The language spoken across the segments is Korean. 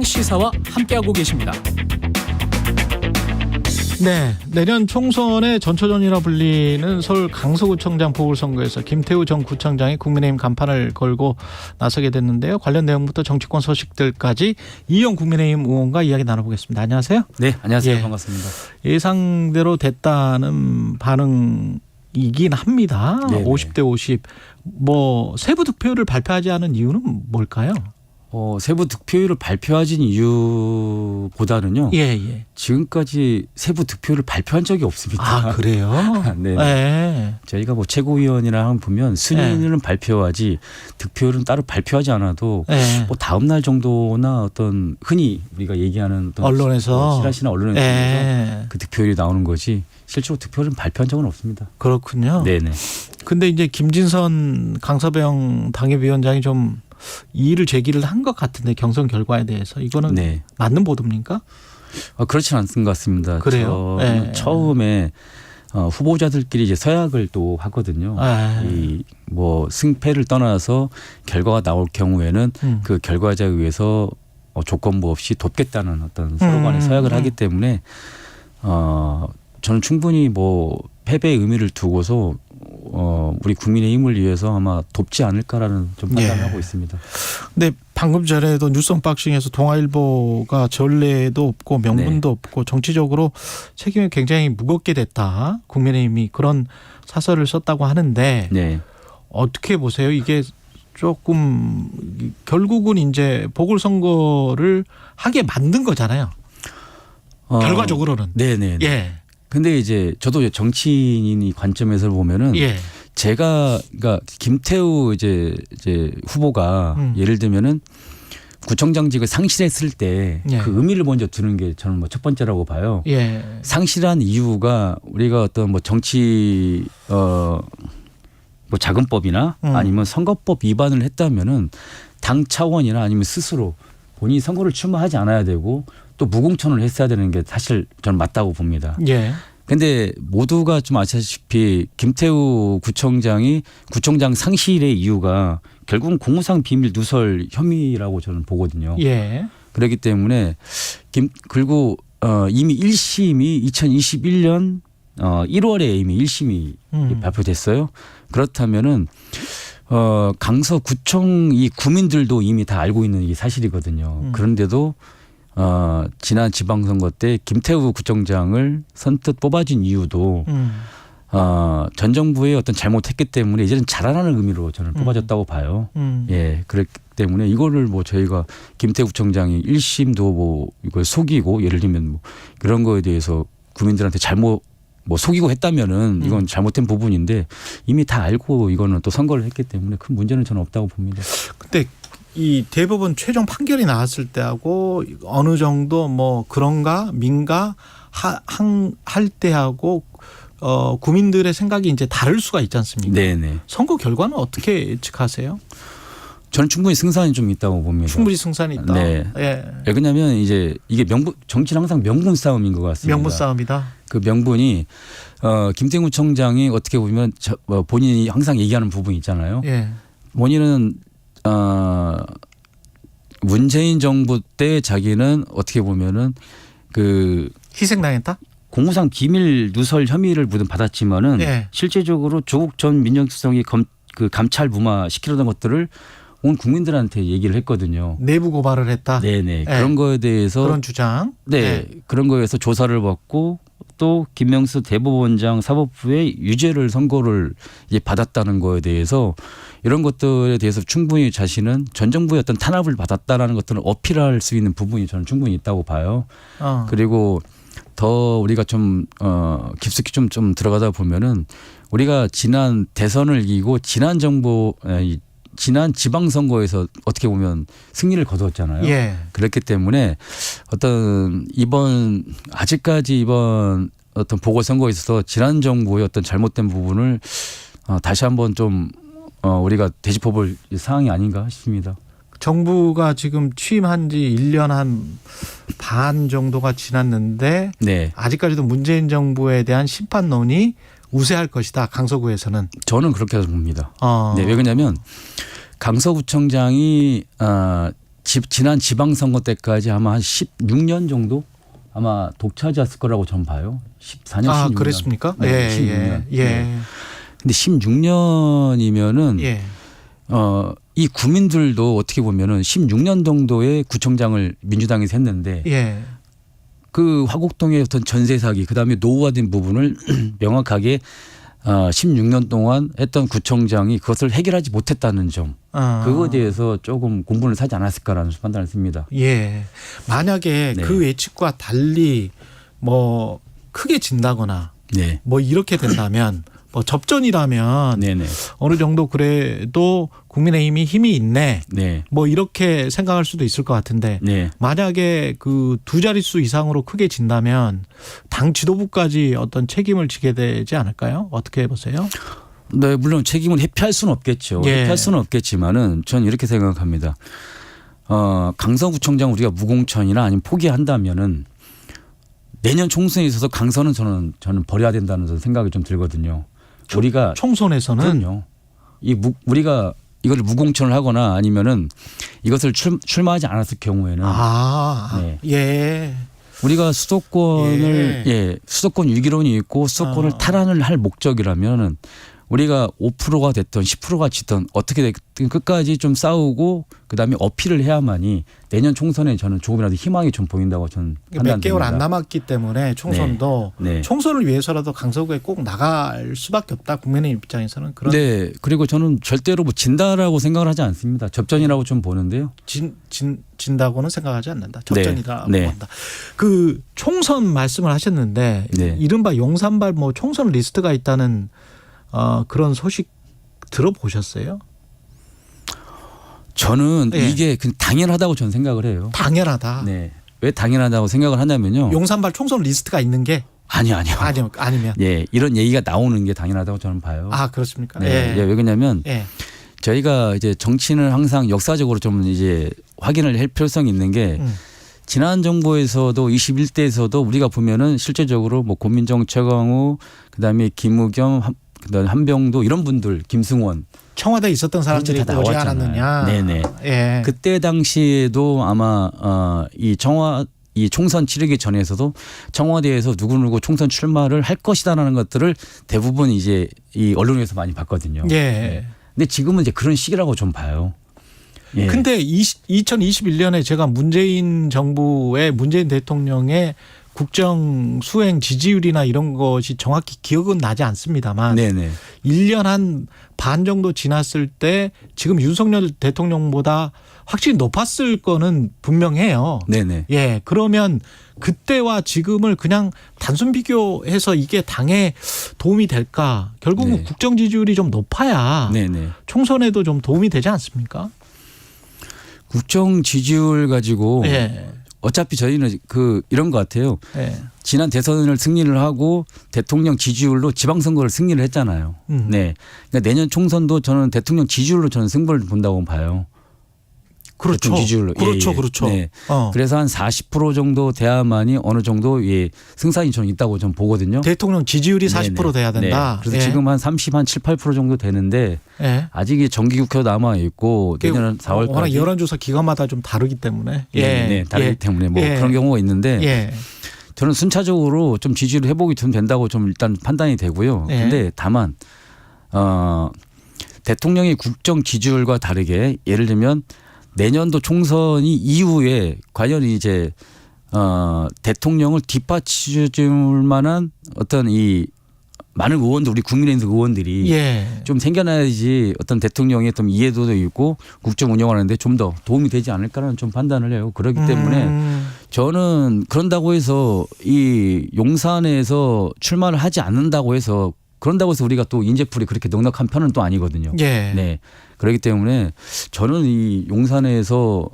시사와 함께하고 계십니다. 네, 내년 총선의 전초전이라 불리는 서울 강서구청장 보궐선거에서 김태우 전 구청장이 국민의힘 간판을 걸고 나서게 됐는데요. 관련 내용부터 정치권 소식들까지 이용 국민의힘 의원과 이야기 나눠보겠습니다. 안녕하세요. 네, 안녕하세요. 예. 반갑습니다. 예상대로 됐다는 반응이긴 합니다. 네네. 50대 50. 뭐 세부 득표율을 발표하지 않은 이유는 뭘까요? 세부 득표율을 발표하진 이유보다는요. 예. 지금까지 세부 득표율을 발표한 적이 없습니다. 아, 그래요? 네. 네. 저희가 뭐 최고위원이랑 보면 순위는 발표하지 득표율은 따로 발표하지 않아도 네. 뭐 다음 날 정도나 어떤 흔히 우리가 얘기하는 어떤 언론에서 실하시나 언론에서 네. 그 득표율이 나오는 거지 실제로 득표율은 발표한 적은 없습니다. 그렇군요. 네네. 근데 이제 김진선 강서병 당협위원장이 좀 이의를 제기를 한 것 같은데 경선 결과에 대해서 이거는 네. 맞는 보도입니까? 그렇지는 않은 것 같습니다. 그래요? 저는 네. 처음에 후보자들끼리 이제 서약을 또 하거든요. 이 뭐 승패를 떠나서 결과가 나올 경우에는 그 결과자에 의해서 조건부 없이 돕겠다는 어떤 서로 간의 서약을 하기 때문에 저는 충분히 뭐 패배의 의미를 두고서 우리 국민의힘을 위해서 아마 돕지 않을까라는 좀 판단을 하고 있습니다. 근데 방금 전에도 뉴스 언박싱에서 동아일보가 전례도 없고 명분도 없고 정치적으로 책임이 굉장히 무겁게 됐다. 국민의힘이 그런 사설을 썼다고 하는데 네. 어떻게 보세요? 이게 조금 결국은 이제 보궐선거를 하게 만든 거잖아요. 결과적으로는. 네네. 예. 근데 이제 저도 정치인이 관점에서 보면은 예. 제가 그러니까 김태우 이제 후보가 예를 들면은 구청장직을 상실했을 때 그 예. 의미를 먼저 두는 게 저는 뭐 첫 번째라고 봐요. 예. 상실한 이유가 우리가 어떤 뭐 정치 뭐 자금법이나 아니면 선거법 위반을 했다면은 당 차원이나 아니면 스스로 본인이 선거를 출마하지 않아야 되고 또 무공천을 했어야 되는 게 사실 저는 맞다고 봅니다. 예. 근데 모두가 좀 아시다시피 김태우 구청장이 구청장 상실의 이유가 결국은 공무상 비밀 누설 혐의라고 저는 보거든요. 예. 그렇기 때문에 그리고 이미 1심이 2021년 1월에 이미 1심이 발표됐어요. 그렇다면은 강서구청 이 구민들도 이미 다 알고 있는 이 사실이거든요. 그런데도 지난 지방선거 때 김태우 구청장을 선뜻 뽑아준 이유도 전 정부의 어떤 잘못했기 때문에 이제는 잘하라는 의미로 저는 뽑아줬다고 봐요. 예, 그렇기 때문에 이거를 뭐 저희가 김태우 구청장이 1심도 뭐 이걸 속이고 예를 들면 뭐 그런 거에 대해서 국민들한테 잘못 뭐 속이고 했다면은 이건 잘못된 부분인데 이미 다 알고 이거는 또 선거를 했기 때문에 큰 문제는 저는 없다고 봅니다. 근데 이 대법원 최종 판결이 나왔을 때하고 어느 정도 뭐 그런가 민가 할 때하고 국민들의 생각이 이제 다를 수가 있지 않습니까? 네네. 선거 결과는 어떻게 예측하세요? 저는 충분히 승산이 좀 있다고 봅니다. 충분히 승산이 있다. 네. 예. 왜냐하면 이제 이게 정치는 항상 명분 싸움인 것 같습니다. 명분 싸움이다. 그 명분이 김태우 청장이 어떻게 보면 본인이 항상 얘기하는 부분이 있잖아요. 예. 본인은 문재인 정부 때 자기는 어떻게 보면은 그 희생당했다? 공무상 비밀 누설 혐의를 받았지만은 예. 실제적으로 조국 전 민정수석이 감찰 무마 시키려던 것들을 온 국민들한테 얘기를 했거든요. 내부 고발을 했다. 네네. 예. 그런 거에 대해서 그런 주장. 네. 예. 그런 거에서 조사를 받고 또 김명수 대법원장 사법부의 유죄를 선고를 이제 받았다는 거에 대해서 이런 것들에 대해서 충분히 자신은 전 정부의 어떤 탄압을 받았다라는 것들을 어필할 수 있는 부분이 저는 충분히 있다고 봐요. 그리고 더 우리가 좀 깊숙이 좀 들어가다 보면은 우리가 지난 대선을 이기고 지난 지방선거에서 어떻게 보면 승리를 거두었잖아요. 예. 그렇기 때문에 아직까지 이번 어떤 보궐선거에 있어서 지난 정부의 어떤 잘못된 부분을 다시 한번 좀 우리가 되짚어볼 사항이 아닌가 싶습니다. 정부가 지금 취임한 지 1년 한 반 정도가 지났는데 네. 아직까지도 문재인 정부에 대한 심판론이 우세할 것이다. 강서구에서는. 저는 그렇게 봅니다. 네, 왜 그러냐면 강서구청장이 지난 지방선거 때까지 아마 한 16년 정도 아마 독차지했을 거라고 저는 봐요. 14년, 아 16년. 그랬습니까? 네, 16년. 네. 근데 16년이면은 예. 이 구민들도 어떻게 보면은 16년 정도의 구청장을 민주당에서 했는데 예. 그 화곡동의 어떤 전세 사기 그다음에 노후화된 부분을 명확하게 16년 동안 했던 구청장이 그것을 해결하지 못했다는 점. 그거에 대해서 조금 공분을 사지 않았을까라는 판단을 씁니다. 예. 만약에 네. 그 예측과 달리 뭐 크게 진다거나 네. 뭐 이렇게 된다면 뭐 접전이라면 네네. 어느 정도 그래도 국민의힘이 힘이 있네. 네. 뭐 이렇게 생각할 수도 있을 것 같은데 네. 만약에 그 두 자릿수 이상으로 크게 진다면 당 지도부까지 어떤 책임을 지게 되지 않을까요? 어떻게 보세요? 네, 물론 책임은 회피할 수는 없겠죠. 예. 회피할 수는 없겠지만은 저는 이렇게 생각합니다. 강서구청장 우리가 무공천이나 아니면 포기한다면은 내년 총선에 있어서 강서는 저는 버려야 된다는 생각이 좀 들거든요. 우리가 총선에서는 그럼요. 우리가 이걸 무공천을 하거나 아니면은 이것을 출마하지 않았을 경우에는 네. 예. 우리가 수도권을 수도권 유기론이 있고 수도권을 탈환을 할 목적이라면은 우리가 5%가 됐던 10%가 지던 어떻게 됐든 끝까지 좀 싸우고 그다음에 어필을 해야만이 내년 총선에 저는 조금이라도 희망이 좀 보인다고 저는 판단됩니다. 몇 개월 안 남았기 때문에 총선도 네. 총선을 위해서라도 강서구에 꼭 나갈 수밖에 없다. 국민의 입장에서는 그런. 네. 그리고 저는 절대로 뭐 진다라고 생각을 하지 않습니다. 접전이라고 좀 보는데요. 진다고는 생각하지 않는다. 접전이다. 네. 본다. 그 총선 말씀을 하셨는데 네. 이른바 용산발 뭐 총선 리스트가 있다는 그런 소식 들어보셨어요? 저는 예. 이게 그냥 당연하다고 저는 생각을 해요. 당연하다. 네. 왜 당연하다고 생각을 하냐면요. 용산발 총선 리스트가 있는 게 아니요. 아니면. 예, 이런 얘기가 나오는 게 당연하다고 저는 봐요. 아 그렇습니까? 네. 왜 그러냐면 예. 저희가 이제 정치는 항상 역사적으로 좀 이제 확인을 할 필요성이 있는 게 지난 정부에서도 21대에서도 우리가 보면은 실제적으로 뭐 고민정, 최강우, 그다음에 김우겸, 그다음에 한병도 이런 분들, 김승원 청와대에 있었던 사람들이 다 오지 나왔잖아요. 않았느냐. 네네. 예. 그때 당시에도 아마 이 총선 치르기 전에서도 청와대에서 누구누구 총선 출마를 할 것이다라는 것들을 대부분 이제 이 언론에서 많이 봤거든요. 예. 네. 근데 지금은 이제 그런 시기라고 좀 봐요. 예. 근데 2021년에 제가 문재인 정부의 문재인 대통령의 국정 수행 지지율이나 이런 것이 정확히 기억은 나지 않습니다만 네네. 1년 한 반 정도 지났을 때 지금 윤석열 대통령보다 확실히 높았을 거는 분명해요. 네네. 예. 그러면 그때와 지금을 그냥 단순 비교해서 이게 당에 도움이 될까? 결국은 네. 국정 지지율이 좀 높아야 네네. 총선에도 좀 도움이 되지 않습니까? 국정 지지율 가지고 예. 어차피 저희는 이런 것 같아요. 예. 지난 대선을 승리를 하고 대통령 지지율로 지방선거를 승리를 했잖아요. 네. 그러니까 내년 총선도 저는 대통령 지지율로 저는 승부를 본다고 봐요. 그렇죠. 대통령 지지율로. 그렇죠. 예, 예. 그렇죠. 네. 어. 그래서 한 40% 정도 돼야만이 어느 정도 승산이 저는 있다고 좀 보거든요. 대통령 지지율이 40% 네네. 돼야 된다. 네. 그래서 예. 지금 한 7, 8% 정도 되는데 예. 아직 정기국회도 남아 있고 내년 4월까지 워낙 여론조사 기관마다 좀 다르기 때문에. 예. 네, 다르기 예. 때문에 뭐 예. 그런 경우가 있는데 예. 저는 순차적으로 좀 지지율 회복이 좀 된다고 좀 일단 판단이 되고요. 예. 근데 다만 대통령의 국정 지지율과 다르게 예를 들면 내년도 총선이 이후에 과연 이제 대통령을 뒷받쳐줄 만한 어떤 이 많은 의원들 우리 국민의힘 의원들이 예. 좀 생겨나야지 어떤 대통령의 좀 이해도도 있고 국정 운영하는데 좀 더 도움이 되지 않을까라는 좀 판단을 해요. 그렇기 때문에 저는 그런다고 해서 이 용산에서 출마를 하지 않는다고 해서 그런다고 해서 우리가 또 인재풀이 그렇게 넉넉한 편은 또 아니거든요. 예. 네. 그렇기 때문에 저는 이 용산에서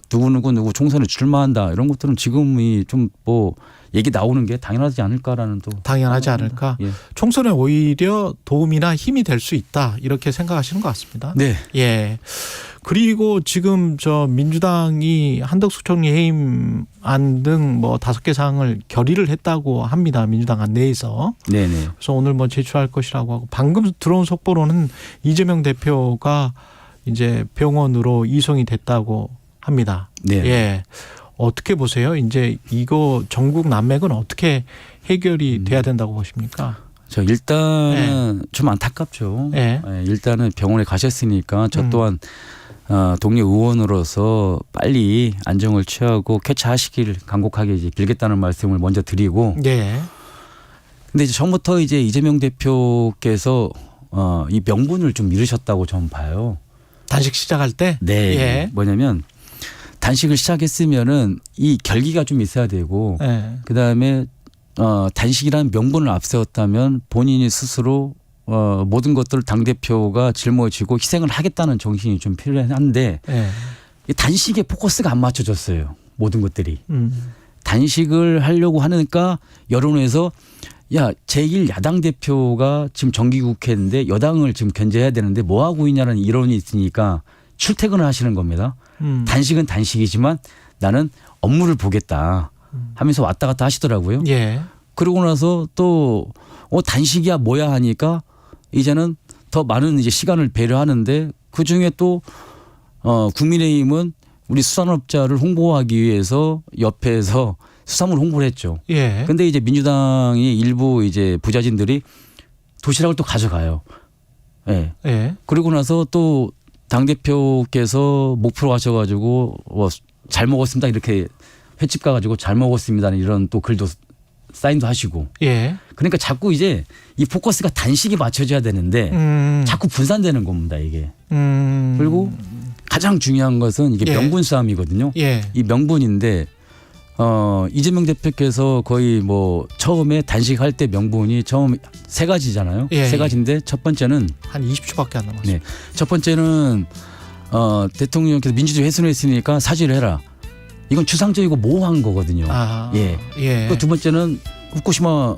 누구 총선에 출마한다 이런 것들은 지금이 좀 뭐 얘기 나오는 게 당연하지 않을까라는 또 당연하지 않을까. 예. 총선에 오히려 도움이나 힘이 될 수 있다 이렇게 생각하시는 것 같습니다. 네. 예. 그리고 지금 저 민주당이 한덕수 총리 해임안 등 뭐 5개 사항을 결의를 했다고 합니다. 민주당 안 내에서. 네네. 그래서 오늘 뭐 제출할 것이라고 하고 방금 들어온 속보로는 이재명 대표가 이제 병원으로 이송이 됐다고 합니다. 네. 예. 어떻게 보세요? 이제 이거 전국 난맥은 어떻게 해결이 돼야 된다고 보십니까? 저 일단은 좀 안타깝죠. 예. 예, 일단은 병원에 가셨으니까 저 또한 동료 의원으로서 빨리 안정을 취하고 쾌차하시길 간곡하게 이제 빌겠다는 말씀을 먼저 드리고. 예. 근데 이제 처음부터 이제 이재명 대표께서 이 명분을 좀 잃으셨다고 저는 봐요. 단식 시작할 때? 네. 예. 뭐냐면 단식을 시작했으면은 이 결기가 좀 있어야 되고 예. 그 다음에 단식이라는 명분을 앞세웠다면 본인이 스스로 모든 것들을 당대표가 짊어지고 희생을 하겠다는 정신이 좀 필요한데 예. 이 단식에 포커스가 안 맞춰졌어요. 모든 것들이. 단식을 하려고 하니까 여론에서 야, 제1야당 대표가 지금 정기국회인데 여당을 지금 견제해야 되는데 뭐 하고 있냐는 이론이 있으니까 출퇴근을 하시는 겁니다. 단식은 단식이지만 나는 업무를 보겠다 하면서 왔다 갔다 하시더라고요. 예. 그러고 나서 또 단식이야 뭐야 하니까 이제는 더 많은 이제 시간을 배려하는데 그중에 또 국민의힘은 우리 수산업자를 홍보하기 위해서 옆에서 수산물 홍보를 했죠. 예. 근데 이제 민주당이 일부 이제 부자진들이 도시락을 또 가져가요. 예. 예. 그리고 나서 또 당대표께서 목표로 가셔가지고 잘 먹었습니다. 이렇게 횟집 가가지고 잘 먹었습니다. 이런 또 글도 사인도 하시고. 예. 그러니까 자꾸 이제 이 포커스가 단식에 맞춰져야 되는데 자꾸 분산되는 겁니다. 이게. 그리고 가장 중요한 것은 이게 예. 명분 싸움이거든요. 예. 이 명분인데 이재명 대표께서 거의 뭐 처음에 단식할 때 명분이 처음 세 가지잖아요. 예. 세 가지인데 첫 번째는 한 20초밖에 안 남았어요. 네. 첫 번째는 대통령께서 민주주의 훼손했으니까 사죄를 해라. 이건 추상적이고 모호한 거거든요. 아. 예. 예. 또 두 번째는 후쿠시마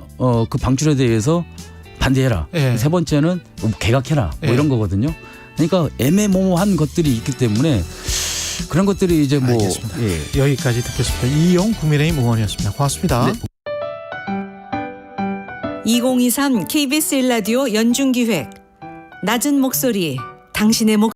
그 방출에 대해서 반대해라. 예. 세 번째는 개각해라. 뭐 예. 이런 거거든요. 그러니까 애매모호한 것들이 있기 때문에 그런 것들이 이제 뭐 알겠습니다. 예. 여기까지 듣겠습니다. 이용 국민의힘 의원이었습니다. 고맙습니다. 네. 2023 KBS 1라디오 연중기획 낮은 목소리 당신의 목